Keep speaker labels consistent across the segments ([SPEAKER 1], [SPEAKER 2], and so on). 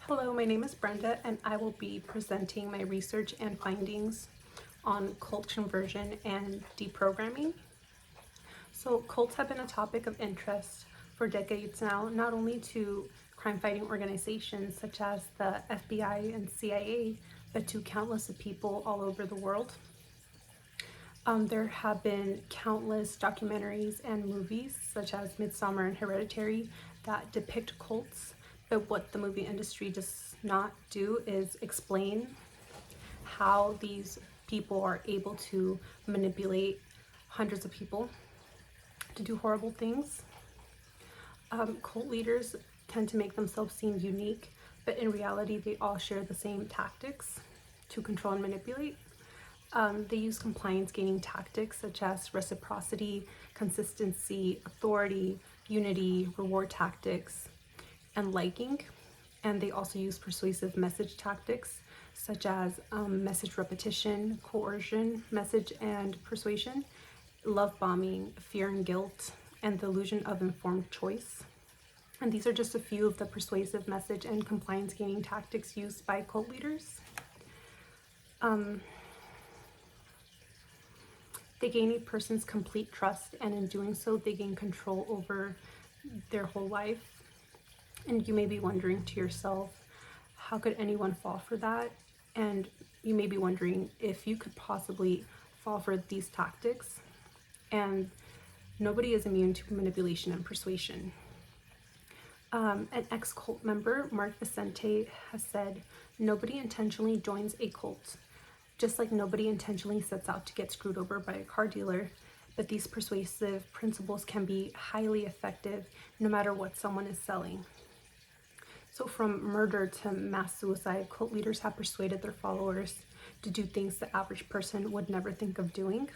[SPEAKER 1] Hello, my name is Brenda and I will be presenting my research and findings on cult conversion and deprogramming. So cults have been a topic of interest for decades now, not only to crime-fighting organizations such as the FBI and CIA, but to countless of people all over the world. There have been countless documentaries and movies such as Midsommar and Hereditary that depict cults, but what the movie industry does not do is explain how these people are able to manipulate hundreds of people to do horrible things. Cult leaders tend to make themselves seem unique, but in reality they all share the same tactics to control and manipulate. They use compliance gaining tactics such as reciprocity, consistency, authority, unity, reward tactics, and liking. And they also use persuasive message tactics such as message repetition, coercion, message and persuasion, love bombing, fear and guilt, and the illusion of informed choice. And these are just a few of the persuasive message and compliance gaining tactics used by cult leaders. They gain a person's complete trust, and in doing so, they gain control over their whole life. And you may be wondering to yourself, how could anyone fall for that? And you may be wondering if you could possibly fall for these tactics. And nobody is immune to manipulation and persuasion. An ex-cult member, Mark Vicente, has said, "Nobody intentionally joins a cult. Just like nobody intentionally sets out to get screwed over by a car dealer, but these persuasive principles can be highly effective no matter what someone is selling." So from murder to mass suicide, cult leaders have persuaded their followers to do things the average person would never think of doing.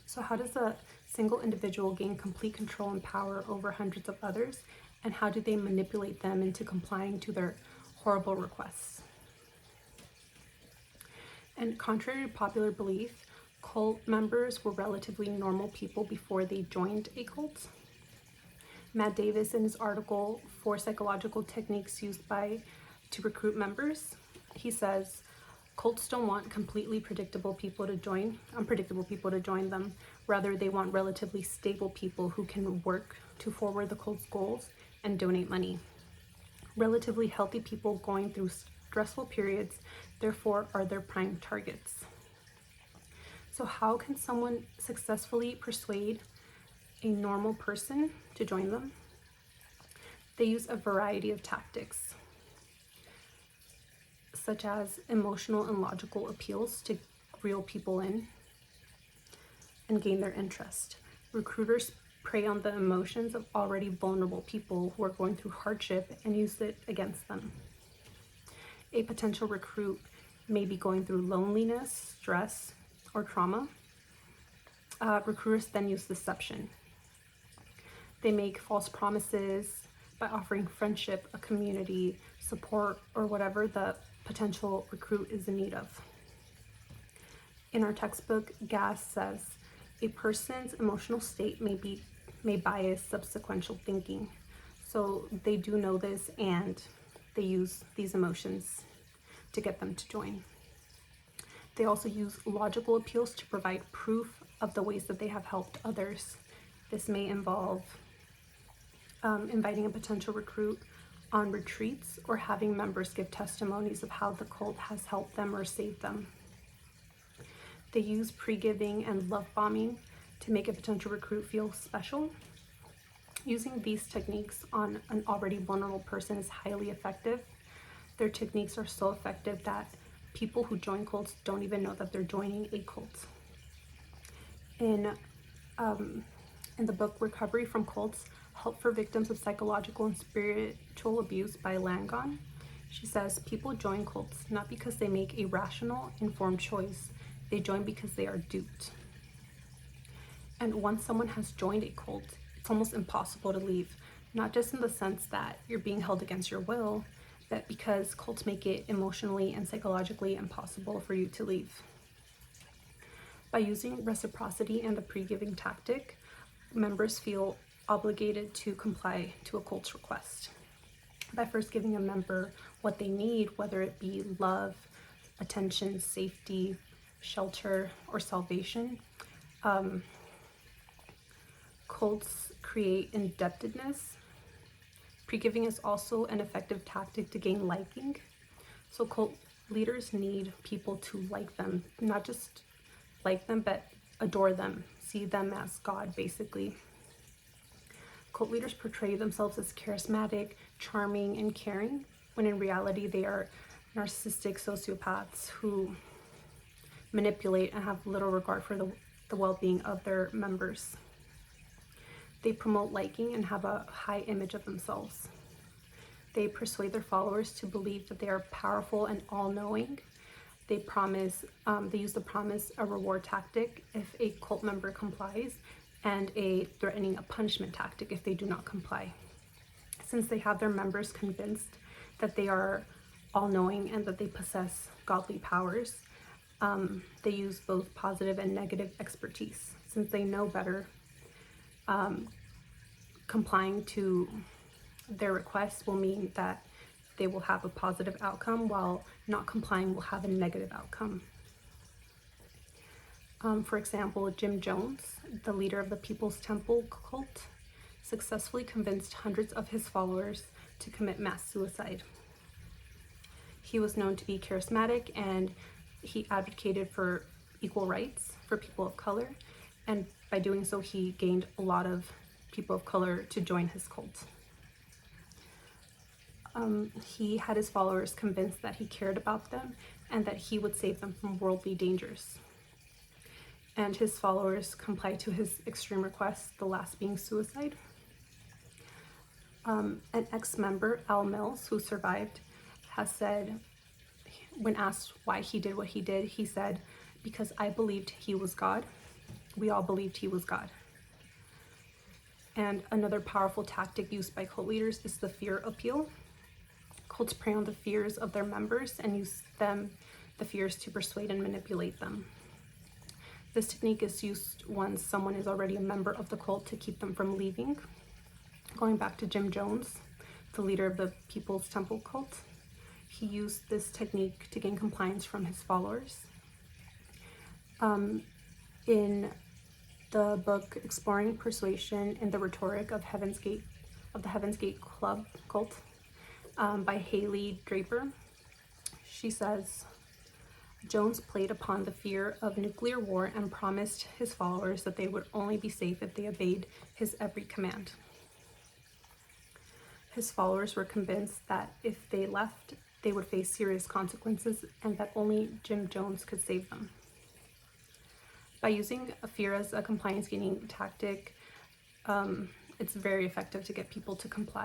[SPEAKER 1] So how does a single individual gain complete control and power over hundreds of others, and how do they manipulate them into complying to their horrible requests? And contrary to popular belief, cult members were relatively normal people before they joined a cult. Matt Davis, in his article, 4 Psychological Techniques Used to Recruit Members, he says, cults don't want completely unpredictable people to join them. Rather, they want relatively stable people who can work to forward the cult's goals and donate money. Relatively healthy people going through stressful periods, therefore, are their prime targets. So how can someone successfully persuade a normal person to join them? They use a variety of tactics, such as emotional and logical appeals to reel people in and gain their interest. Recruiters prey on the emotions of already vulnerable people who are going through hardship and use it against them. A potential recruit may be going through loneliness, stress, or trauma. Recruiters then use deception. They make false promises by offering friendship, a community, support, or whatever the potential recruit is in need of. In our textbook, Gass says, a person's emotional state may bias subsequent thinking. So they do know this, and they use these emotions to get them to join. They also use logical appeals to provide proof of the ways that they have helped others. This may involve inviting a potential recruit on retreats or having members give testimonies of how the cult has helped them or saved them. They use pre-giving and love bombing to make a potential recruit feel special. Using these techniques on an already vulnerable person is highly effective. Their techniques are so effective that people who join cults don't even know that they're joining a cult. In the book Recovery from Cults, Help for Victims of Psychological and Spiritual Abuse by Langon, she says, people join cults not because they make a rational, informed choice. They join because they are duped. And once someone has joined a cult, it's almost impossible to leave, not just in the sense that you're being held against your will, but because cults make it emotionally and psychologically impossible for you to leave. By using reciprocity and the pre-giving tactic, members feel obligated to comply to a cult's request. by first giving a member what they need, whether it be love, attention, safety, shelter, or salvation. Cults create indebtedness. Pre-giving is also an effective tactic to gain liking. So cult leaders need people to like them, not just like them, but adore them, see them as God, basically. Cult leaders portray themselves as charismatic, charming, and caring, when in reality they are narcissistic sociopaths who manipulate and have little regard for the well-being of their members. They promote liking and have a high image of themselves. They persuade their followers to believe that they are powerful and all-knowing. They use the promise, a reward tactic if a cult member complies, and a threatening a punishment tactic if they do not comply. Since they have their members convinced that they are all-knowing and that they possess godly powers, they use both positive and negative expertise. Since they know better, complying to their requests will mean that they will have a positive outcome, while not complying will have a negative outcome. For example, Jim Jones, the leader of the People's Temple cult, successfully convinced hundreds of his followers to commit mass suicide. He was known to be charismatic, and he advocated for equal rights for people of color, and by doing so he gained a lot of people of color to join his cult. He had his followers convinced that he cared about them and that he would save them from worldly dangers. And his followers complied to his extreme requests, the last being suicide. An ex-member, Al Mills, who survived, has said, when asked why he did what he did, he said, "Because I believed he was God. We all believed he was God." And another powerful tactic used by cult leaders is the fear appeal. Cults prey on the fears of their members and use the fears to persuade and manipulate them. This technique is used once someone is already a member of the cult to keep them from leaving. Going back to Jim Jones, the leader of the People's Temple cult, he used this technique to gain compliance from his followers. In the book Exploring Persuasion in the Rhetoric of the Heaven's Gate Club cult, by Haley Draper, she says, Jones played upon the fear of nuclear war and promised his followers that they would only be safe if they obeyed his every command. His followers were convinced that if they left, they would face serious consequences and that only Jim Jones could save them. By using a fear as a compliance gaining tactic, it's very effective to get people to comply.